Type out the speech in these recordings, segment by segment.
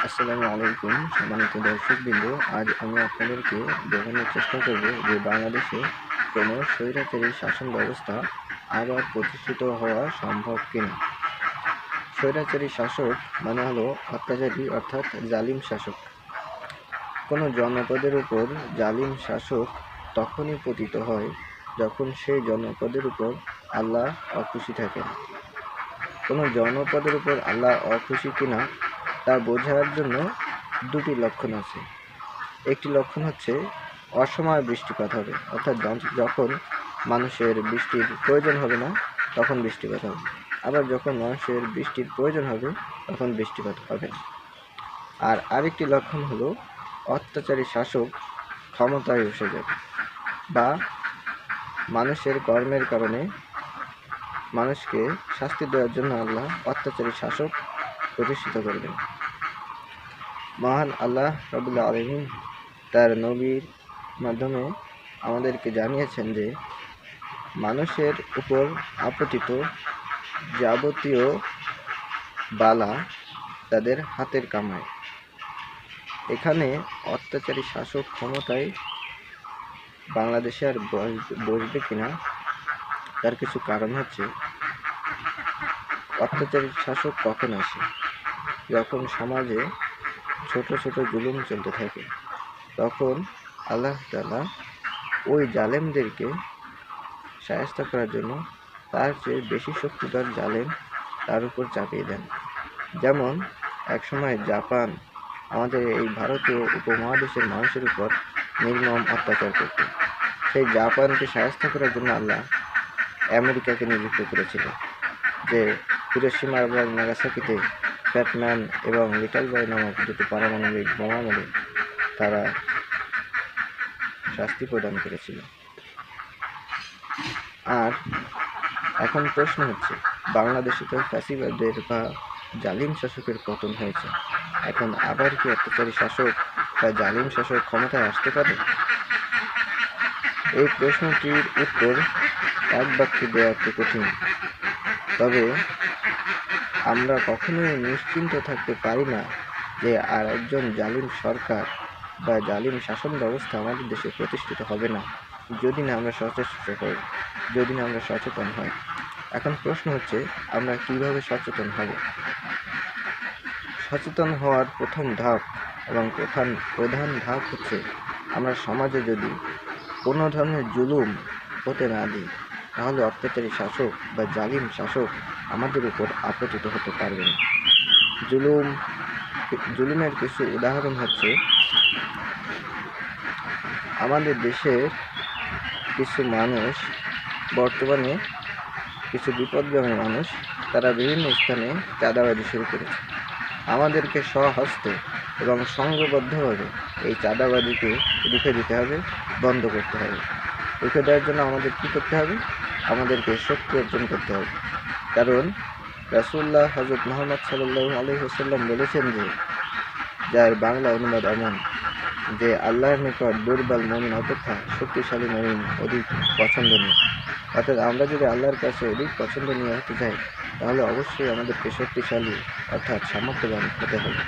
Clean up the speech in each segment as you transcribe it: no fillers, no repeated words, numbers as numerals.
আসসালামু আলাইকুম সম্মানিত দর্শকবৃন্দ। আজ আমি আপনাদেরকে দেখানোর চেষ্টা করব যে বাংলাদেশে কোনো স্বৈরাচারী শাসন ব্যবস্থা আবার প্রতিষ্ঠিত হওয়া সম্ভব কিনা। স্বৈরাচারী শাসক মানে হলো অত্যাচারী অর্থাৎ জালিম শাসক। কোনো জনপদের উপর জালিম শাসক তখনই পতিত হয় যখন সেই জনপদের উপর আল্লাহ অখুশি থাকেন। কোনো জনপদের উপর আল্লাহ অখুশি কিনা তা বোঝার জন্য দুটি লক্ষণ আছে। একটি লক্ষণ হচ্ছে অসময়ে বৃষ্টিপাত হবে, অর্থাৎ যখন মানুষের বৃষ্টির প্রয়োজন হবে না তখন বৃষ্টিপাত হবে, আবার যখন মানুষের বৃষ্টির প্রয়োজন হবে তখন বৃষ্টিপাত হবে না। আর আরেকটি লক্ষণ হলো অত্যাচারী শাসক ক্ষমতায় বসে যাবে, বা মানুষের কর্মের কারণে মানুষকে শাস্তি দেওয়ার জন্য আল্লাহ অত্যাচারী শাসক প্রতিষ্ঠিত করবেন। মহান আল্লাহ রাব্বুল আলামিন তার নবীর মাধ্যমে আমাদেরকে জানিয়েছেন যে মানুষের উপর আপতিত যাবতীয় বালা তাদের হাতের কামায়। এখানে অত্যাচারী শাসক ক্ষমতায় বাংলাদেশে আর বসবে কিনা তার কিছু কারণ হচ্ছে, অত্যাচারী শাসক কখন আসে? যখন সমাজে ছোট ছোট জুলুম চলতে থাকে, তখন আল্লাহ তাআলা ওই জালেমদেরকে শায়েস্ত করার জন্য তার চেয়ে বেশি শক্তিধর জালেম তার উপর চাপিয়ে দেন। যেমন একসময় জাপান আমাদের এই ভারতীয় উপমহাদেশের মানুষের উপর নির্মম অত্যাচার করত। সেই জাপানকে শায়েস্ত করার জন্য আল্লাহ আমেরিকাকে নিযুক্ত করেছিল, যে হিরোশিমা এবং নাগাসাকিতে ফ্যাটম্যান এবং লিটল বয় নামক দুটি পারমাণবিক বোমা মেরে তারা শাস্তি প্রদান করেছিল। আর এখন প্রশ্ন হচ্ছে, বাংলাদেশে তো ফ্যাসিবাদের বা জালিম শাসকের পতন হয়েছে, এখন আবার কি অত্যাচারী শাসক বা জালিম শাসক ক্ষমতায় আসতে পারে? এই প্রশ্নটির উত্তর এক বাক্যে দেওয়া একটু কঠিন, তবে আমরা কখনোই নিশ্চিন্ত থাকতে পারি না যে আর একজন জালিম সরকার বা জালিম শাসন ব্যবস্থা আমাদের দেশে প্রতিষ্ঠিত হবে না, যদি না আমরা সচেতন হই। এখন প্রশ্ন হচ্ছে, আমরা কিভাবে সচেতন হব? সচেতন হওয়ার প্রথম ধাপ এবং প্রধান ধাপ হচ্ছে, আমরা সমাজে যদি কোনো ধরনের জুলুম হতে না দিই, তাহলে অত্যাচারী শাসক বা জালিম শাসক আমাদের উপর আপতিত হতে পারবে না। জুলুমের কিছু উদাহরণ হচ্ছে, আমাদের দেশের কিছু মানুষ, বর্তমানে কিছু বিপদগামী মানুষ, তারা বিভিন্ন স্থানে চাঁদাবাজি শুরু করেছে। আমাদেরকে স্বহস্তে এবং সংঘবদ্ধভাবে এই চাঁদাবাজিকে রুখে দিতে হবে, বন্ধ করতে হবে। রুখে দেওয়ার জন্য আমাদের কী করতে হবে? আমাদেরকে শক্তি অর্জন করতে হবে। কারণ রাসূলুল্লাহ হযরত মুহাম্মদ সাল্লাল্লাহু আলাইহি ওয়াসাল্লাম বলেছেন যে, যার বাংলা অনুবাদ এমন যে, আল্লাহর নিকট দুর্বল মুমিন অপেক্ষা শক্তিশালী মুমিন অধিক পছন্দনীয়। অর্থাৎ আমরা যদি আল্লাহর কাছে অধিক পছন্দনীয় হতে চাই, তাহলে অবশ্যই আমাদেরকে শক্তিশালী অর্থাৎ সামর্থ্যবান হতে হবে।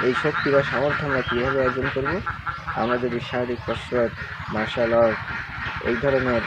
এই শক্তি বা সামর্থ্য আমরা কীভাবে অর্জন করব? আমরা যদি শারীরিক কসরত, মার্শাল আর্ট, এই ধরনের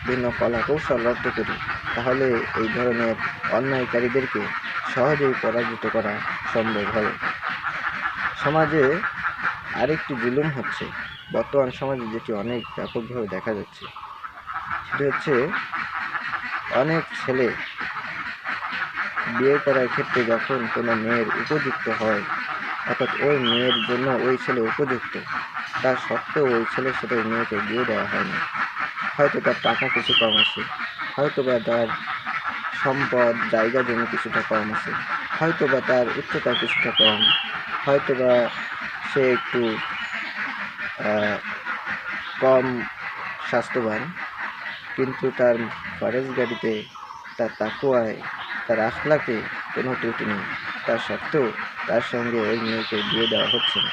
বিভিন্ন কলা কৌশল রপ্ত করি, তাহলে এই ধরনের অন্যায়কারীদেরকে সহজেই পরাজিত করা সম্ভব হবে। সমাজে আরেকটি জুলুম হচ্ছে, বর্তমান সমাজে যেটি অনেক ব্যাপকভাবে দেখা যাচ্ছে, সেটি হচ্ছে অনেক ছেলে বিয়ে করার ক্ষেত্রে যখন কোনো মেয়ের উপযুক্ত হয়, অর্থাৎ ওই মেয়ের জন্য ওই ছেলে উপযুক্ত, তার সত্ত্বেও ওই ছেলের সাথে ওই মেয়েকে বিয়ে দেওয়া হয় না। হয়তো তার টাকা কিছু কম আছে, হয়তো বা তার সম্পদ জায়গা জমি কিছুটা কম আছে, হয়তো বা তার উচ্চতা কিছুটা কম, হয়তো বা সে একটু কম স্বাস্থ্যবান, কিন্তু তার ফরেজগারিতে, তার তাকওয়ায়, তার আখলাকে কোনো ত্রুটি নেই। তার সত্ত্বেও তার সঙ্গে ওই মেয়েকে বিয়ে দেওয়া হচ্ছে না।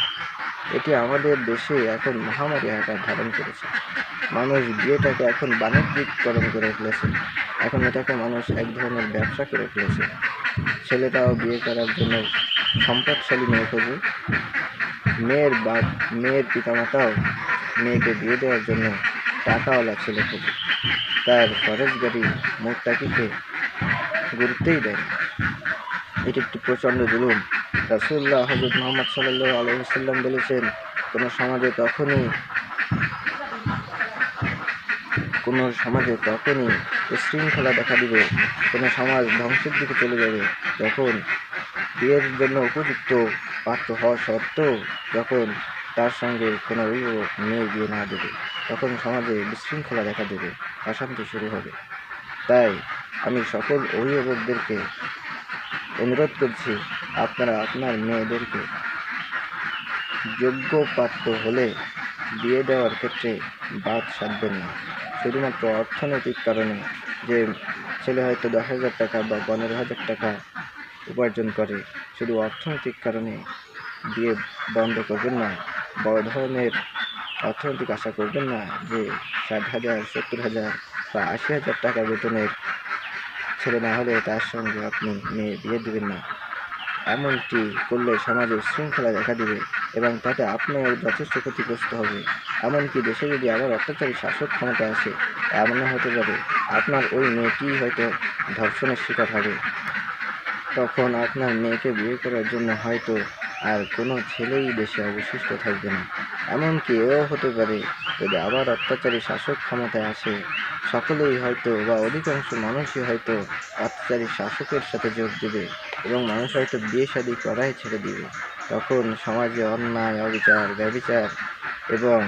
এটি আমাদের দেশে এখন মহামারী আকার ধারণ করেছে। মানুষ বিয়েটাকে এখন বাণিজ্যিককরণ করে ফেলেছে। এখন এটাকে মানুষ এক ধরনের ব্যবসা করে ফেলেছে। ছেলেটাও বিয়ে করার জন্য সম্পদশালী মেয়ে খোঁজে। মেয়ের পিতামাতাও মেয়েকে বিয়ে দেওয়ার জন্য টাকাওয়ালা ছেলে খোঁজে। তার ফরেজ গাড়ি মোত্তাকিকে গুরুত্বই দেয় না। এটি একটি প্রচণ্ড জুলুম। রাসূলুল্লাহ হযরত মুহাম্মদ সাল্লাল্লাহু আলাইহি ওয়াসাল্লাম বলেছেন, কোনো সমাজে তখনই উচ্ছৃঙ্খলা দেখা দিবে, কোনো সমাজ ধ্বংসের দিকে চলে যাবে যখন বিয়ের জন্য উপযুক্ত পাত্র হওয়া সত্ত্বেও যখন তার সঙ্গে কোনো অভিভাবক মেয়ে বিয়ে না দেবে, তখন সমাজে বিশৃঙ্খলা দেখা দেবে, অশান্তি শুরু হবে। তাই আমি সকল অভিভাবকদেরকে অনুরোধ করছি, আপনারা আপনার মেয়েদেরকে যোগ্য পাত্র হলে বিয়ে দেওয়ার ক্ষেত্রে বাদ সাধবেন না। শুধুমাত্র অর্থনৈতিক কারণে, যে ছেলে হয়তো 10,000 টাকা বা 15,000 টাকা উপার্জন করে, শুধু অর্থনৈতিক কারণে বিয়ে বন্ধ করবেন না। বড় ধরনের অর্থনৈতিক আশা করবেন না যে 60,000, 70,000 বা 80,000 টাকা বেতনের ছেলে না হলে তার সঙ্গে আপনি মেয়ে বিয়ে দেবেন না। এমনটি করলে সমাজে উচ্ছৃঙ্খলা দেখা দিবে এবং তাতে আপনিও যথেষ্ট ক্ষতিগ্রস্ত হবে। এমনকি দেশে যদি আবার অত্যাচারী শাসক ক্ষমতা আসে, এমনও হতে পারে আপনার ওই মেয়েটি হয়তো ধর্ষণের শিকার হবে। তখন আপনার মেয়েকে বিয়ে করার জন্য হয়তো আর কোনো ছেলেই দেশে অবশিষ্ট থাকবে না। এমনকি এও হতে পারে, যদি আবার অত্যাচারী শাসক ক্ষমতায় আসে, সকলেই হয়তো বা অধিকাংশ মানুষই হয়তো অত্যাচারী শাসকের সাথে যোগ দেবে এবং মানুষ হয়তো বিয়ে শাদী করাই ছেড়ে দিবে। তখন সমাজে অন্যায়, অবিচার, ব্যভিচার এবং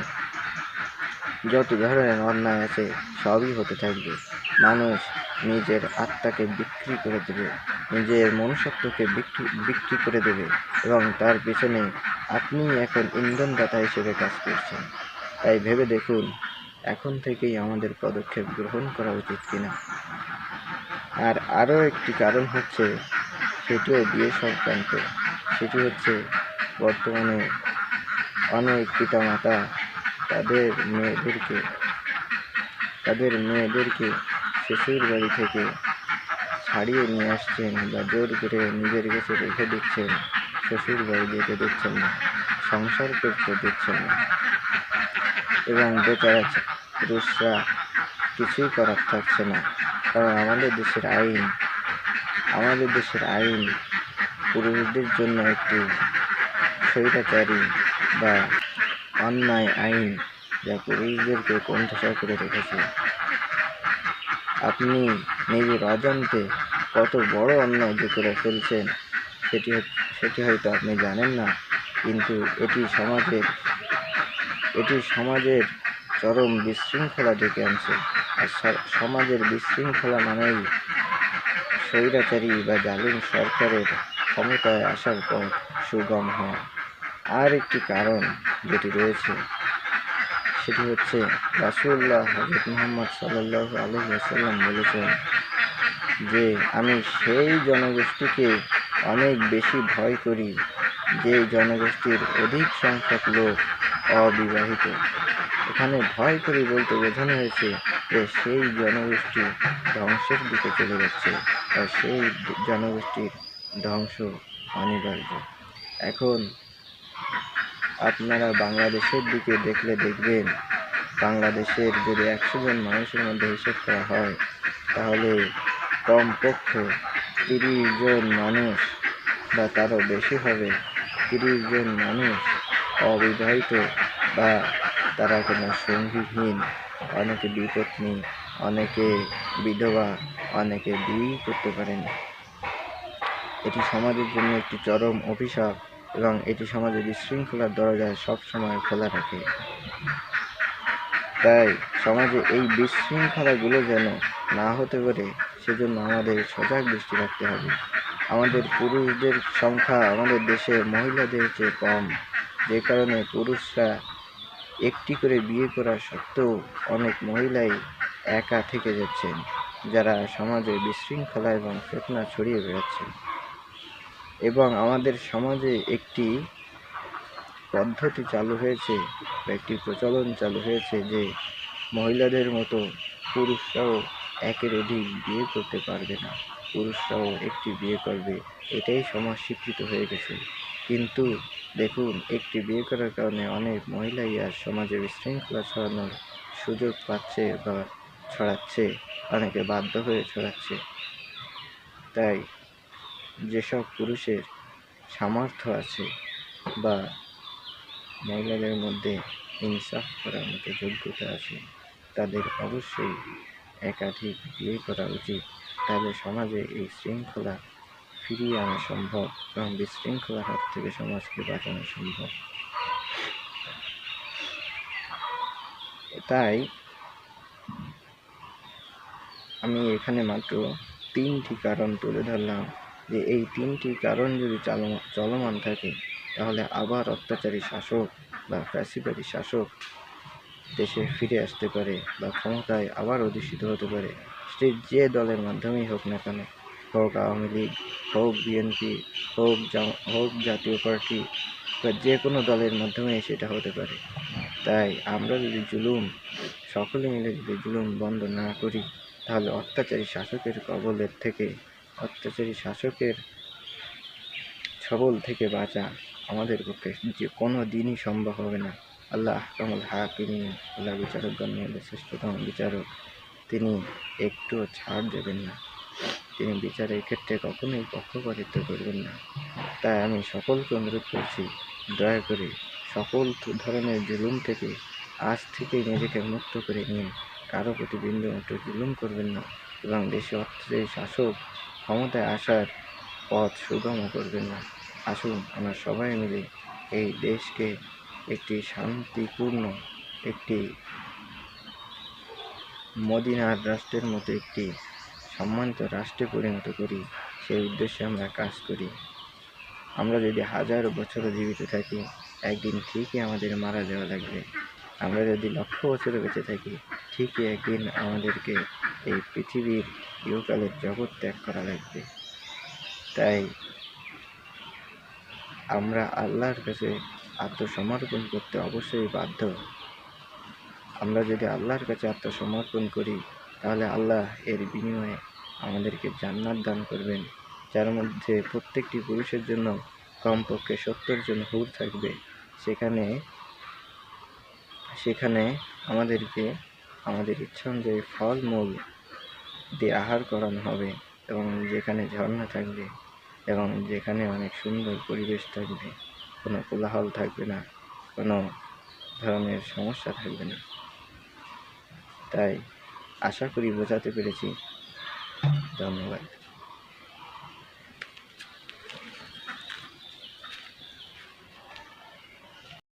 যত ধরনের অন্যায় আছে সবই হতে থাকবে। মানুষ নিজের আত্মাকে বিক্রি করে দেবে, নিজের মনুষ্যত্বকে বিক্রি করে দেবে এবং তার পেছনে আপনি এখন ইন্ধনদাতা হিসেবে কাজ করছেন। তাই ভেবে দেখুন, এখন থেকেই আমাদের পদক্ষেপ গ্রহণ করা উচিত কিনা। আর আরও একটি কারণ হচ্ছে, সেটিও বিয়ে সংক্রান্ত। সেটি হচ্ছে, বর্তমানে অনেক পিতামাতা তাদের মেয়েদেরকে শ্বশুর বাড়ি থেকে ছাড়িয়ে নিয়ে আসছেন বা জোর করে নিজের কাছে রেখে দিচ্ছেন, শ্বশুর বাড়ি যেতে দিচ্ছেন না, সংসার করতে দিচ্ছেন না। এবং বেচারা পুরুষরা কিছুই করার থাকছে না, কারণ আমাদের দেশের আইন পুরুষদের জন্য একটি স্বৈরাচারী বা অন্যায় আইন, যা পুরুষদেরকে কোণঠাসা করে রেখেছে। আপনি নিজের অজান্তে কত বড় অন্যায় যে করে ফেলছেন সেটি হয়তো আপনি জানেন না, কিন্তু এটি সমাজের চরম বিশৃঙ্খলা ডেকে আনছে। আর সমাজের বিশৃঙ্খলা মানেই স্বৈরাচারী বা জালিম সরকারের ক্ষমতায় আসার পর সুগম হওয়া। আর একটি কারণ যেটি রয়েছে, সেটি হচ্ছে রাসূলুল্লাহ হযরত মুহাম্মদ সাল্লাল্লাহু আলাইহি ওয়াসাল্লাম বলেছেন যে, আমি সেই জনগোষ্ঠীকে অনেক বেশি ভয় করি যে জনগোষ্ঠীর অধিক সংখ্যক লোক অবিবাহিত। এখানে ভয় করি বলতে বোঝানো হয়েছে যে সেই জনগোষ্ঠী ধ্বংসের দিকে চলে যাচ্ছে, আর সেই জনগোষ্ঠীর ধ্বংস অনিবার্য। এখন আপনারা বাংলাদেশের দিকে দেখবেন, বাংলাদেশের যদি 100 জন মানুষের মধ্যে হিসেব করা হয়, তাহলে কমপক্ষে 30 জন মানুষ বা তারও বেশি হবে, 30 জন মানুষ অবিবাহিত বা তারা কোনো সঙ্গীহীন, অনেকে বিপত্নী, অনেকে বিধবা, অনেকে বিয়ে করতে পারেনি। এটি সমাজের জন্য একটি চরম অভিশাপ এবং এটি সমাজে বিশৃঙ্খলার দরজা সবসময় খোলা রাখে। তাই সমাজে এই বিশৃঙ্খলাগুলো যেন না হতে পারে, সেজন্য আমাদের সজাগ দৃষ্টি রাখতে হবে। আমাদের পুরুষদের সংখ্যা আমাদের দেশে মহিলাদের চেয়ে কম, যে কারণে পুরুষরা একটি করে বিয়ে করা সত্ত্বেও অনেক মহিলাই একা থেকে যাচ্ছেন, যারা সমাজে বিশৃঙ্খলা এবং ফিতনা ছড়িয়ে বেড়াচ্ছে। এবং আমাদের সমাজে একটি পদ্ধতি চালু হয়েছে বা একটি প্রচলন চালু হয়েছে যে মহিলাদের মতো পুরুষরাও একের অধিক বিয়ে করতে পারবে না। পুরুষরাও একটি বিয়ে করবে, এটাই সমাজ স্বীকৃত হয়ে গেছে। কিন্তু দেখুন, একটি বিয়ে করার কারণে অনেক মহিলাই আজ সমাজে বিশৃঙ্খলা ছড়ানোর সুযোগ পাচ্ছে বা ছড়াচ্ছে, অনেকে বাধ্য হয়ে ছড়াচ্ছে। তাই যেসব পুরুষের সামর্থ্য আছে বা মহিলাদের মধ্যে ইনসাফ করার মতো যোগ্যতা আছে, তাদের অবশ্যই একাধিক বিয়ে করা উচিত। তাহলে সমাজে এই শৃঙ্খলা ফিরিয়ে আনা সম্ভব এবং বিশৃঙ্খলার হাত থেকে সমাজকে বাঁচানো সম্ভব। তাই আমি এখানে মাত্র 3টি কারণ তুলে ধরলাম, যে এই 3টি কারণ যদি চলমান থাকে, তাহলে আবার অত্যাচারী শাসক বা ফ্যাসিবাদী শাসক দেশে ফিরে আসতে পারে বা ক্ষমতায় আবার অধিষ্ঠিত হতে পারে। সে যে দলের মাধ্যমেই হোক না কেন, হোক আওয়ামী লীগ, হোক বিএনপি, হোক জাতীয় পার্টি, বা যে কোনো দলের মাধ্যমেই সেটা হতে পারে। তাই আমরা যদি সকলে মিলে যদি জুলুম বন্ধ না করি, তাহলে অত্যাচারী শাসকের কবলের থেকে, অত্যাচারী শাসকের ছবল থেকে বাঁচা আমাদের পক্ষে যে কোনো দিনই সম্ভব হবে না। আল্লাহ আহকামুল হাকিমিন, আল্লাহ বিচারকগণ শ্রেষ্ঠতম বিচারক, তিনি একটুও ছাড় দেবেন না। তিনি বিচারের ক্ষেত্রে কখনোই পক্ষপাতিত্ব করবেন না। তাই আমি সকলকে অনুরোধ করছি, দয়া করে সকল ধরনের জুলুম থেকে আজ থেকেই নিজেকে মুক্ত করে নিন। কারো প্রতি বিন্দুমাত্র জুলুম করবেন না এবং দেশে অত্যাচারী শাসক ক্ষমতায় আসার পথ সুগম করবেন না। আসুন আমরা সবাই মিলে এই দেশকে একটি শান্তিপূর্ণ, একটি মদিনার রাষ্ট্রের মতো একটি সম্মানিত রাষ্ট্রে পরিণত করি। সেই উদ্দেশ্যে আমরা কাজ করি। আমরা যদি হাজার বছরও জীবিত থাকি, একদিন ঠিকই আমাদের মারা যাওয়া লাগবে। আমরা যদি লক্ষ বছরও বেঁচে থাকি, ঠিকই একদিন আমাদেরকে এই পৃথিবীর ইহকালের জগৎ ত্যাগ করা লাগবে। তাই আমরা আল্লাহর কাছে আত্মসমর্পণ করতে অবশ্যই বাধ্য। আমরা যদি আল্লাহর কাছে আত্মসমর্পণ করি, তাহলে আল্লাহ এর বিনিময়ে আমাদেরকে জান্নাত দান করবেন, যার মধ্যে প্রত্যেকটি পুরুষের জন্য কমপক্ষে 70 জন হুর থাকবে। সেখানে আমাদেরকে আমাদের ইচ্ছা অনুযায়ী ফলমূল দিয়ে আহার করানো হবে, এবং যেখানে ঝর্ণা থাকবে, এবং যেখানে অনেক সুন্দর পরিবেশ থাকবে, কোনো কোলাহল থাকবে না, কোনো ধরনের সমস্যা থাকবে না। তাই আশা করি বোঝাতে পেরেছি। ধন্যবাদ।